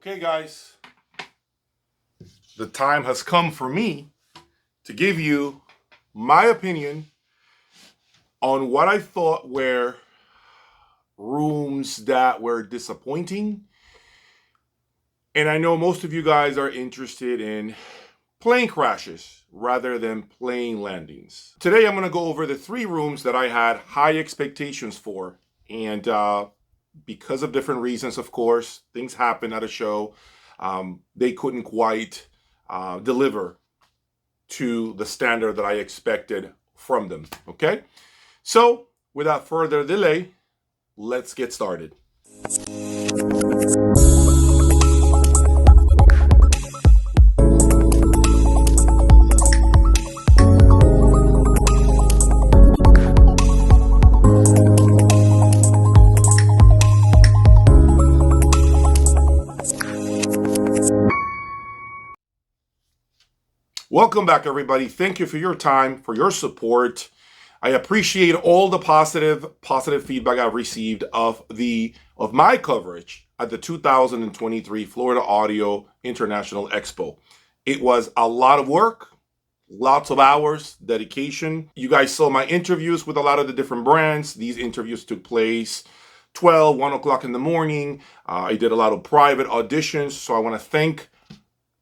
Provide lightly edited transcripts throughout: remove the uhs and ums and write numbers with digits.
Okay, guys, the time has come for me to give you my opinion on what I thought were rooms that were disappointing. And I know most of you guys are interested in plane crashes rather than plane landings. Today, I'm going to go over the 3 rooms that I had high expectations for. And because of different reasons, of course, things happen at a show. They couldn't quite deliver to the standard that I expected from them. Okay? So, without further delay, let's get started. Welcome back, everybody. Thank you for your time, for your support. I appreciate all the positive feedback I've received of my coverage at the 2023 Florida Audio International Expo. It was a lot of work, lots of hours, dedication. You guys saw my interviews with a lot of the different brands. These interviews took place 1 o'clock in the morning. I did a lot of private auditions, so I want to thank,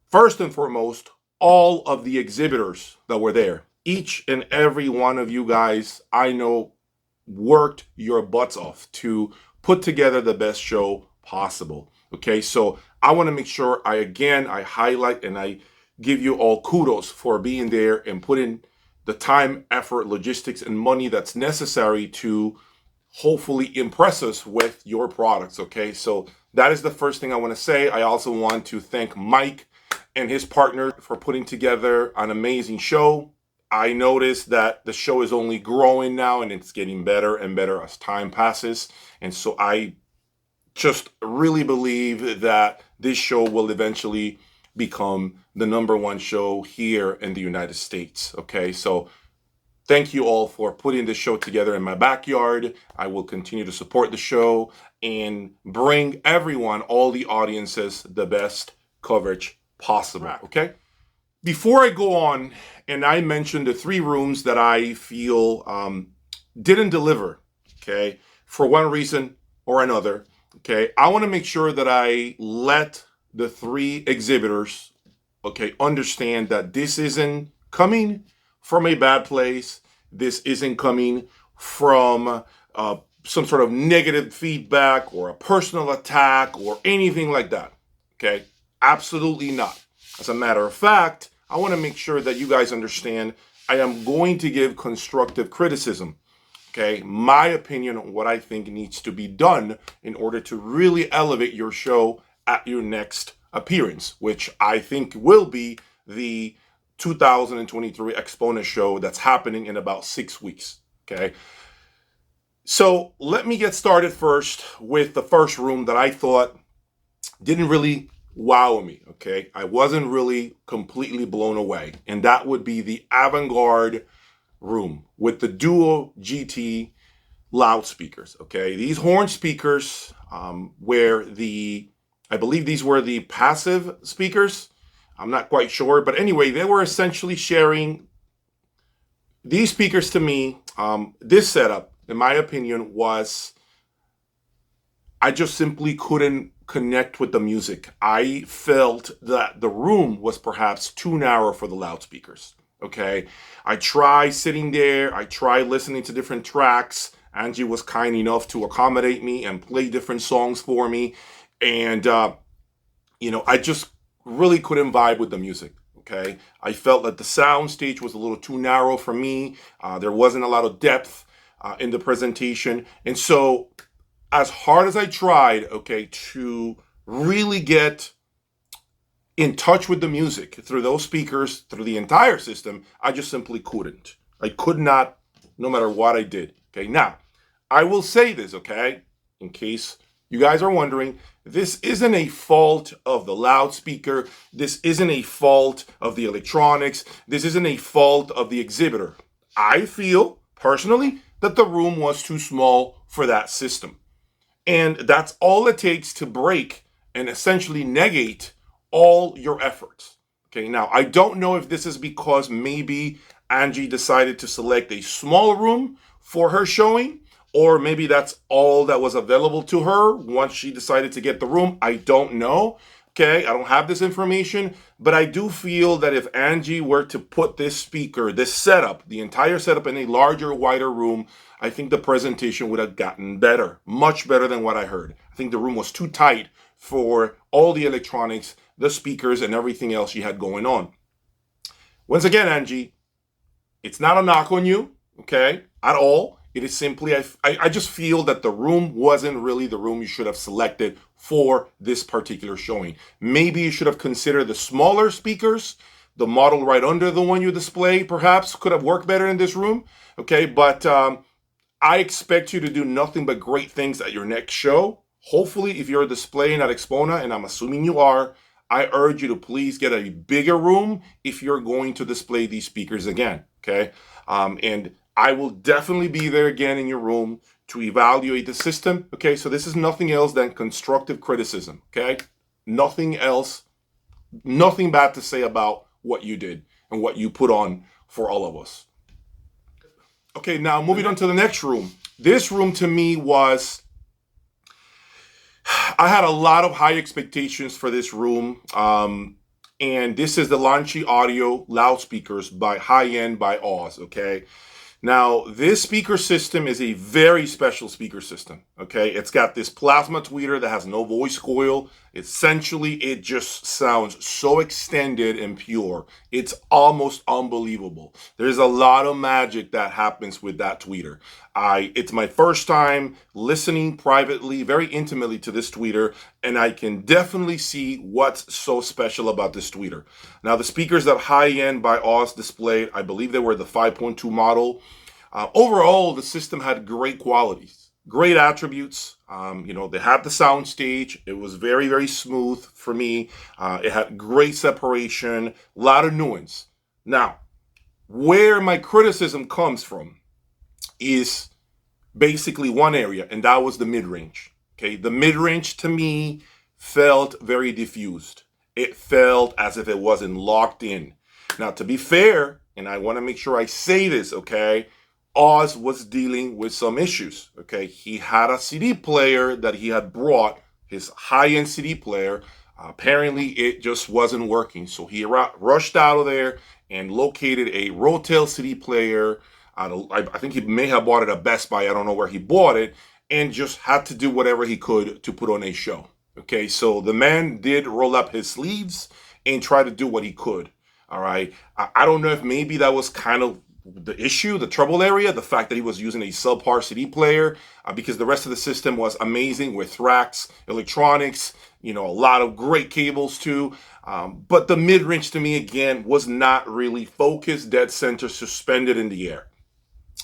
first and foremost, all of the exhibitors that were there. Each and every one of you guys, I know, worked your butts off to put together the best show possible. Okay, so I want to make sure I highlight and I give you all kudos for being there and putting the time, effort, logistics, and money that's necessary to hopefully impress us with your products. Okay, so that is the first thing I want to say. I also want to thank Mike and his partner for putting together an amazing show. I noticed that the show is only growing now and it's getting better and better as time passes. And so I just really believe that this show will eventually become the #1 show here in the United States. Okay, so thank you all for putting this show together in my backyard. I will continue to support the show and bring everyone, all the audiences, the best coverage possible. Okay, before I go on, and I mentioned the 3 rooms that I feel didn't deliver, okay, for one reason or another. Okay, I want to make sure that I let the 3 exhibitors, okay, understand that this isn't coming from a bad place. This isn't coming from some sort of negative feedback or a personal attack or anything like that. Okay, absolutely not. As a matter of fact, I want to make sure that you guys understand I am going to give constructive criticism. Okay, my opinion on what I think needs to be done in order to really elevate your show at your next appearance, which I think will be the 2023 Expo show that's happening in about 6 weeks. Okay, so let me get started first with the first room that I thought didn't really wow me. Okay, I wasn't really completely blown away, and that would be the Avant-garde room with the Duo GT loudspeakers. Okay, these horn speakers I believe these were the passive speakers. I'm not quite sure, but anyway, they were essentially sharing these speakers to me. This setup, in my opinion, I just simply couldn't connect with the music. I felt that the room was perhaps too narrow for the loudspeakers. Okay, I tried sitting there, I tried listening to different tracks. Angie was kind enough to accommodate me and play different songs for me. And, I just really couldn't vibe with the music. Okay, I felt that the sound stage was a little too narrow for me. There wasn't a lot of depth in the presentation. And so, as hard as I tried, okay, to really get in touch with the music through those speakers, through the entire system, I just simply couldn't. I could not, no matter what I did. Okay, now, I will say this, okay, in case you guys are wondering, this isn't a fault of the loudspeaker. This isn't a fault of the electronics. This isn't a fault of the exhibitor. I feel, personally, that the room was too small for that system. And that's all it takes to break and essentially negate all your efforts. Okay, now I don't know if this is because maybe Angie decided to select a small room for her showing, or maybe that's all that was available to her once she decided to get the room. I don't know. Okay, I don't have this information, but I do feel that if Angie were to put this speaker, this setup, the entire setup in a larger, wider room, I think the presentation would have gotten better, much better than what I heard. I think the room was too tight for all the electronics, the speakers, and everything else she had going on. Once again, Angie, it's not a knock on you, okay, at all. It is simply, I just feel that the room wasn't really the room you should have selected for this particular showing. Maybe you should have considered the smaller speakers, the model right under the one you display, perhaps could have worked better in this room, okay? But I expect you to do nothing but great things at your next show. Hopefully, if you're displaying at Expona, and I'm assuming you are, I urge you to please get a bigger room if you're going to display these speakers again, okay? And I will definitely be there again in your room to evaluate the system, okay? So this is nothing else than constructive criticism, okay? Nothing else, nothing bad to say about what you did and what you put on for all of us. Okay, now moving on to the next room. This room to me was, I had a lot of high expectations for this room. And this is the Launchy audio loudspeakers by High-End by Oz, okay? Now, this speaker system is a very special speaker system, okay? It's got this plasma tweeter that has no voice coil. Essentially, it just sounds so extended and pure. It's almost unbelievable. There's a lot of magic that happens with that tweeter. It's my first time listening privately, very intimately to this tweeter, and I can definitely see what's so special about this tweeter. Now, the speakers that High-End by Oz displayed, I believe they were the 5.2 model. Overall, the system had great qualities, great attributes. They had the sound stage. It was very, very smooth for me. It had great separation, a lot of nuance. Now, where my criticism comes from is basically one area, and that was the mid-range. Okay, the mid-range to me felt very diffused. It felt as if it wasn't locked in. Now, to be fair, and I want to make sure I say this, okay, Oz was dealing with some issues, okay? He had a CD player that he had brought, his high-end CD player. Apparently, it just wasn't working. So he rushed out of there and located a Rotel CD player. I think he may have bought it at Best Buy. I don't know where he bought it. And just had to do whatever he could to put on a show, okay? So the man did roll up his sleeves and try to do what he could, all right? I don't know if maybe that was kind of the issue, the trouble area, the fact that he was using a subpar CD player, because the rest of the system was amazing with racks, electronics, a lot of great cables too. But the mid-range to me, again, was not really focused, dead center, suspended in the air.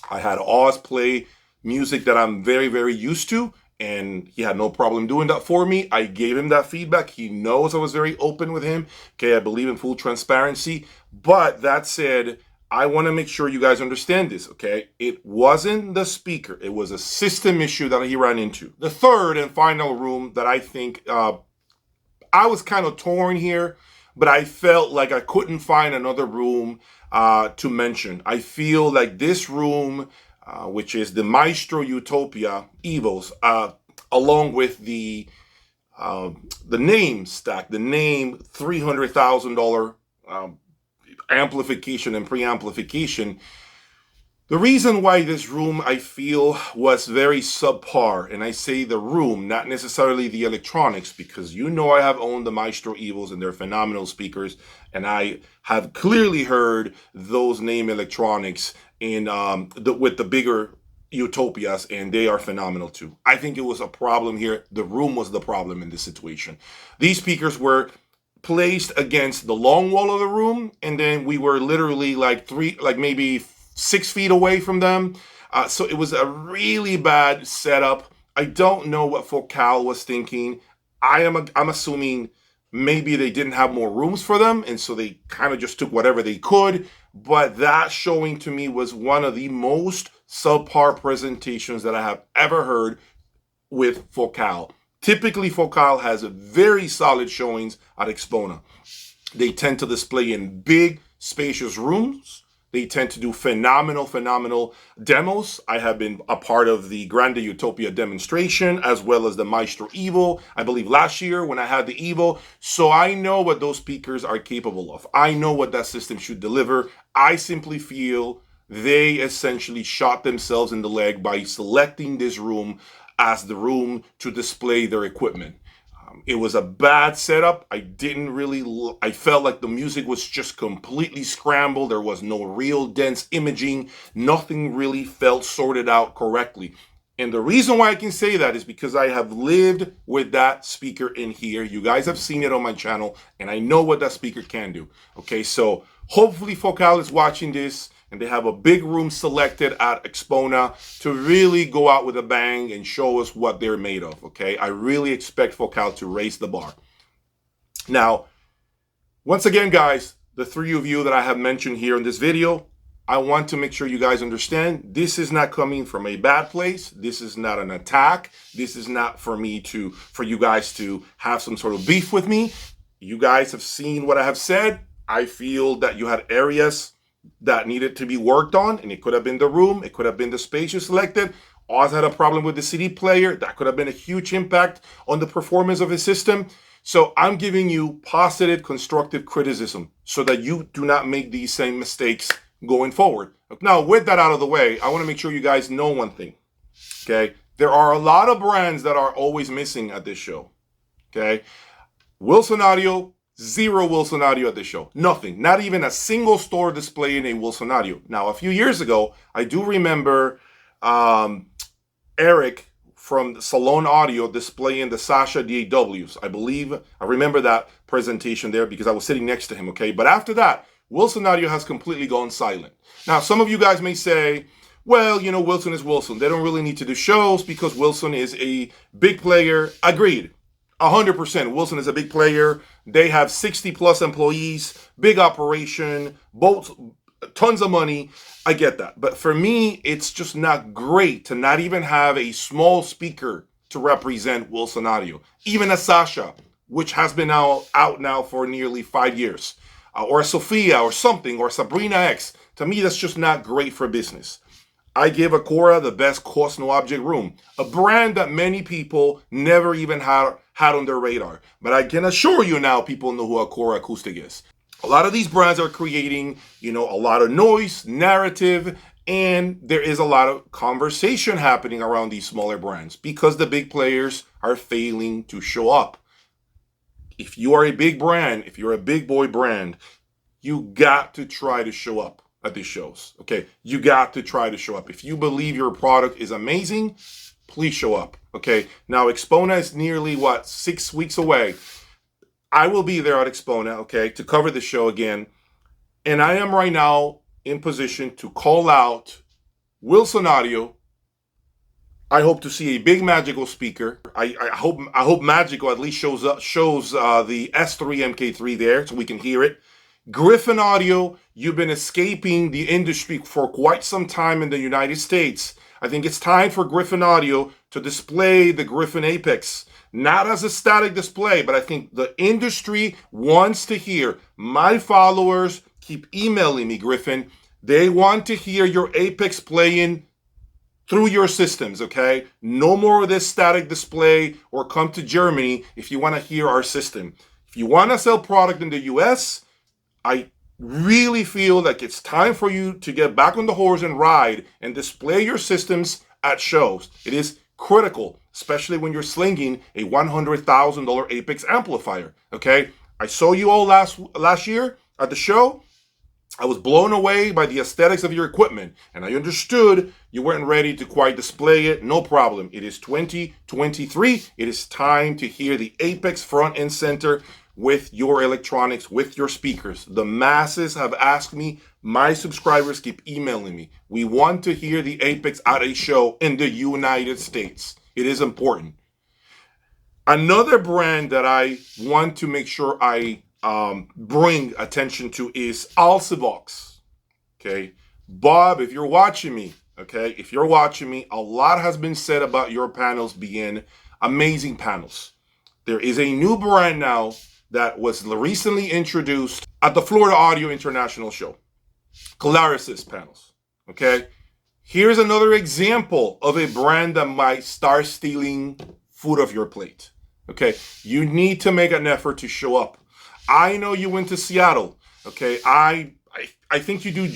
I had Oz play music that I'm very, very used to, and he had no problem doing that for me. I gave him that feedback. He knows I was very open with him. Okay, I believe in full transparency. But that said, I want to make sure you guys understand this, okay? It wasn't the speaker. It was a system issue that he ran into. The third and final room that I think, I was kind of torn here, but I felt like I couldn't find another room to mention. I feel like this room, which is the Maestro Utopia Evos, along with the name stack, the name $300,000 amplification and preamplification. The reason why this room, I feel, was very subpar, and I say the room, not necessarily the electronics, because I have owned the Maestro Evos and they're phenomenal speakers, and I have clearly heard those name electronics with the bigger Utopias, and they are phenomenal too. I think it was a problem here. The room was the problem in this situation. These speakers were placed against the long wall of the room, and then we were literally maybe 6 feet away from them. So it was a really bad setup. I don't know what Focal was thinking. I'm assuming maybe they didn't have more rooms for them, and so they kind of just took whatever they could. But that showing to me was one of the most subpar presentations that I have ever heard with Focal. Typically, Focal has a very solid showings at Expo. They tend to display in big, spacious rooms. They tend to do phenomenal demos. I have been a part of the Grande Utopia demonstration as well as the Maestro Evo, I believe last year when I had the Evo. So I know what those speakers are capable of. I know what that system should deliver. I simply feel they essentially shot themselves in the leg by selecting this room as the room to display their equipment. It was a bad setup. I felt like the music was just completely scrambled. There was no real dense imaging. Nothing really felt sorted out correctly. And the reason why I can say that is because I have lived with that speaker in here. You guys have seen it on my channel, and I know what that speaker can do. Okay, so hopefully Focal is watching this, and they have a big room selected at Expo to really go out with a bang and show us what they're made of, okay? I really expect Focal to raise the bar. Now, once again, guys, the three of you that I have mentioned here in this video, I want to make sure you guys understand this is not coming from a bad place. This is not an attack. This is not for you guys to have some sort of beef with me. You guys have seen what I have said. I feel that you had areas that needed to be worked on, and it could have been the room, it could have been the space you selected. Oz had a problem with the CD player. That could have been a huge impact on the performance of his system. So I'm giving you positive, constructive criticism so that you do not make these same mistakes going forward. Now, with that out of the way, I want to make sure you guys know one thing, okay? There are a lot of brands that are always missing at this show, okay? Wilson Audio, zero Wilson Audio at the show. Nothing. Not even a single store displaying a Wilson Audio. Now, a few years ago, I do remember Eric from Salon Audio displaying the Sasha DAWs. I remember that presentation there because I was sitting next to him, okay? But after that, Wilson Audio has completely gone silent. Now, some of you guys may say, well, you know, Wilson is Wilson. They don't really need to do shows because Wilson is a big player. Agreed. 100%. Wilson is a big player. They have 60 plus employees, big operation, tons of money. I get that. But for me, it's just not great to not even have a small speaker to represent Wilson Audio. Even a Sasha, which has been out now for nearly 5 years, or a Sophia or something, or Sabrina X. To me, that's just not great for business. I give Acora the best cost no object room, a brand that many people never even had on their radar. But I can assure you now, people know who Acora Acoustic is. A lot of these brands are creating, you know, a lot of noise, narrative, and there is a lot of conversation happening around these smaller brands because the big players are failing to show up. If you are a big brand, if you're a big boy brand, you got to try to show up at these shows, okay? You got to try to show up. If you believe your product is amazing, please show up, okay? Now, Expo is nearly, 6 weeks away. I will be there at Expo, okay, to cover the show again. And I am right now in position to call out Wilson Audio. I hope to see a big Magical speaker. I hope Magical at least shows the S3 MK3 there so we can hear it. Griffin Audio, you've been escaping the industry for quite some time in the United States. I think it's time for Griffin Audio to display the Griffin Apex. Not as a static display, but I think the industry wants to hear. My followers keep emailing me, Griffin. They want to hear your Apex playing through your systems, okay? No more of this static display, or come to Germany if you want to hear our system. If you want to sell product in the US, I really feel like it's time for you to get back on the horse and ride and display your systems at shows. It is critical, especially when you're slinging a $100,000 Apex amplifier, okay? I saw you all last year at the show. I was blown away by the aesthetics of your equipment, and I understood you weren't ready to quite display it. No problem. It is 2023. It is time to hear the Apex front and center with your electronics, with your speakers. The masses have asked me. My subscribers keep emailing me. We want to hear the Apex at a show in the United States. It is important. Another brand that I want to make sure I bring attention to is Alcivox. Okay, Bob, if you're watching me, okay, if you're watching me, a lot has been said about your panels being amazing panels. There is a new brand now that was recently introduced at the Florida Audio International Show. Clarisys panels, okay? Here's another example of a brand that might start stealing food off your plate, okay? You need to make an effort to show up. I know you went to Seattle, okay? I think you do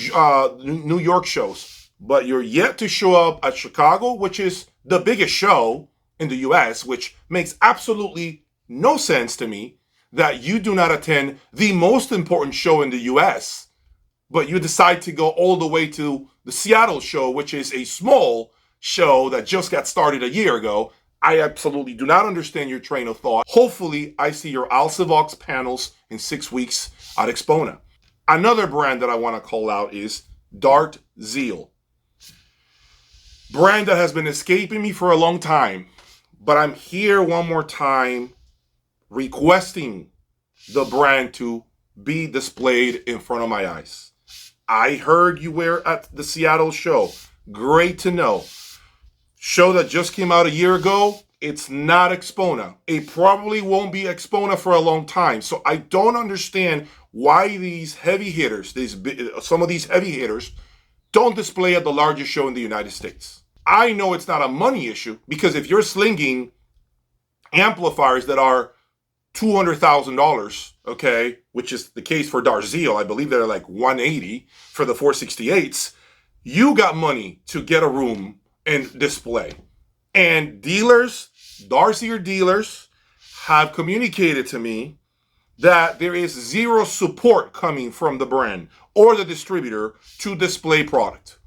New York shows, but you're yet to show up at Chicago, which is the biggest show in the US, which makes absolutely no sense to me that you do not attend the most important show in the US, but you decide to go all the way to the Seattle show, which is a small show that just got started a year ago. I absolutely do not understand your train of thought. Hopefully, I see your Alcivox panels in 6 weeks at Expona. Another brand that I want to call out is Dart Zeal. Brand that has been escaping me for a long time, but I'm here one more time requesting the brand to be displayed in front of my eyes. I heard you were at the Seattle show. Great to know. Show that just came out a year ago. It's not Expona. It probably won't be Expona for a long time. So I don't understand why these heavy hitters, some of these heavy hitters, don't display at the largest show in the United States. I know it's not a money issue, because if you're slinging amplifiers that are $200,000, okay, which is the case for Dart Zeal, I believe they're like $180 for the 468s, you got money to get a room and display. And dealers, Darcier dealers, have communicated to me that there is zero support coming from the brand or the distributor to display product.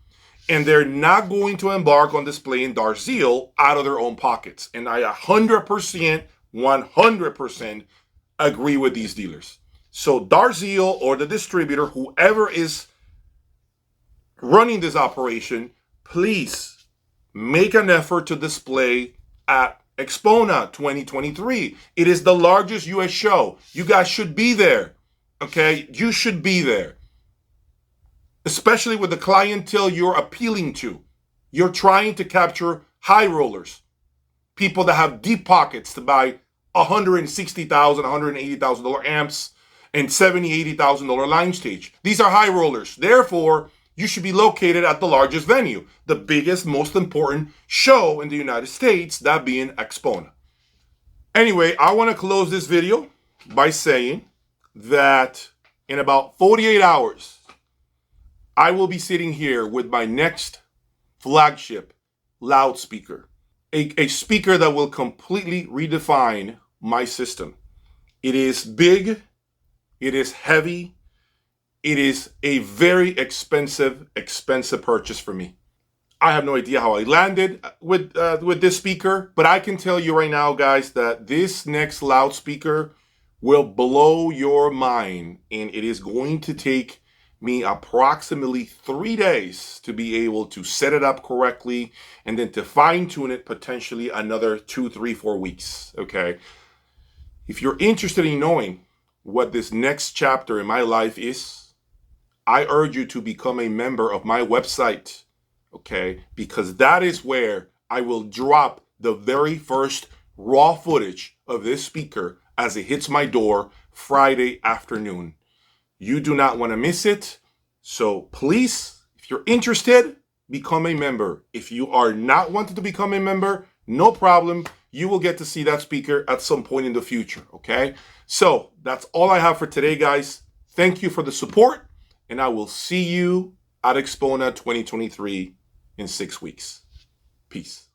And they're not going to embark on displaying Dart Zeal out of their own pockets. And I 100% agree with these dealers. So Dart Zeal or the distributor, whoever is running this operation, please make an effort to display at Expona 2023. It is the largest US show. You guys should be there, okay? You should be there. Especially with the clientele you're appealing to. You're trying to capture high rollers, people that have deep pockets to buy $160,000, $180,000 amps and $70,000, $80,000 line stage. These are high rollers. Therefore, you should be located at the largest venue, the biggest, most important show in the United States, that being Expona. Anyway, I want to close this video by saying that in about 48 hours, I will be sitting here with my next flagship loudspeaker. A speaker that will completely redefine my system. It is big, it is heavy, it is a very expensive purchase for me. I have no idea how I landed with this speaker, but I can tell you right now, guys, that this next loudspeaker will blow your mind, and it is going to take me approximately 3 days to be able to set it up correctly, and then to fine tune it potentially another 2, 3, 4 weeks, okay? If you're interested in knowing what this next chapter in my life is, I urge you to become a member of my website, okay? Because that is where I will drop the very first raw footage of this speaker as it hits my door Friday afternoon. You do not want to miss it. So please, if you're interested, become a member. If you are not wanting to become a member, no problem. You will get to see that speaker at some point in the future, okay? So that's all I have for today, guys. Thank you for the support, and I will see you at Expona 2023 in 6 weeks. Peace.